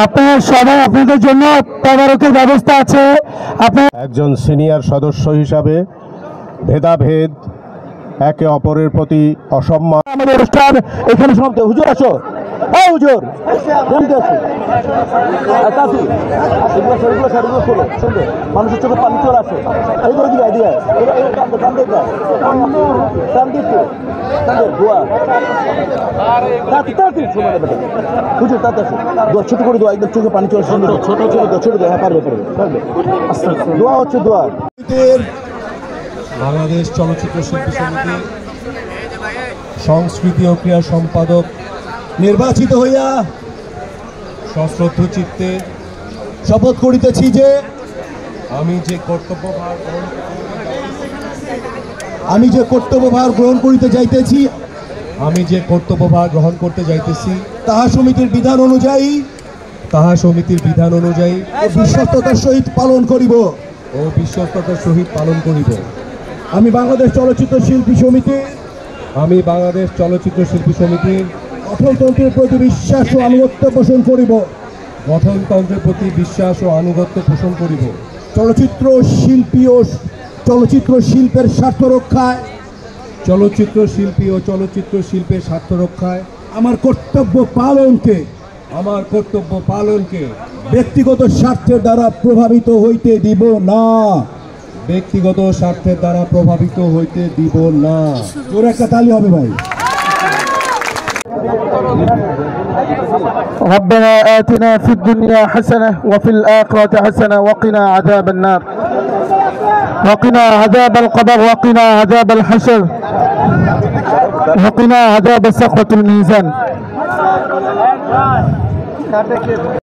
আপনার সবাই আপনাদের জন্য তদারকির ব্যবস্থা আছে। আপনার একজন সিনিয়র সদস্য হিসাবে ভেদাভেদ, একে অপরের প্রতি অসম্মান। আমাদের অনুষ্ঠান এখানে সমাপ্ত। হুজুর আসো, হ্যাঁ হুজুর কেমন আছো? মানুষের চোখে পানি চলে আসে। এই করে দিবা দিয়ে হুজুর তাতে ছোট করে দোয়া, একদম চোখে পানি চলে আসে। ছোট ছোট দোয়া, হ্যাঁ পারবে পারবে। দোয়া হচ্ছে দোয়া। বাংলাদেশ চলচ্চিত্র শিল্পী সমিতি সংস্কৃতি ও ক্রীড়া সম্পাদক নির্বাচিত হইয়া সশ্রদ্ধ চিত্তে শপথ করিতেছি যে আমি যে কর্তব্যভার গ্রহণ করিতে যাইতেছি, গ্রহণ করতে যাইতেছি, তাহা সমিতির বিধান অনুযায়ী ও বিশ্বস্ততার সহিত পালন করিব। আমি বাংলাদেশ চলচ্চিত্র শিল্পী সমিতির গঠনতন্ত্রের প্রতি বিশ্বাস ও আনুগত্য পোষণ করিব। চলচ্চিত্র শিল্পের স্বার্থ রক্ষায় আমার কর্তব্য পালনকে ব্যক্তিগত স্বার্থের দ্বারা প্রভাবিত হইতে দিব না। তোর একটা তালি হবে ভাই। ربنا آتنا في الدنيا حسنة وفي الآخرة حسنة وقنا عذاب النار وقنا عذاب القبر وقنا عذاب الحشر وقنا عذاب سخط الميزان.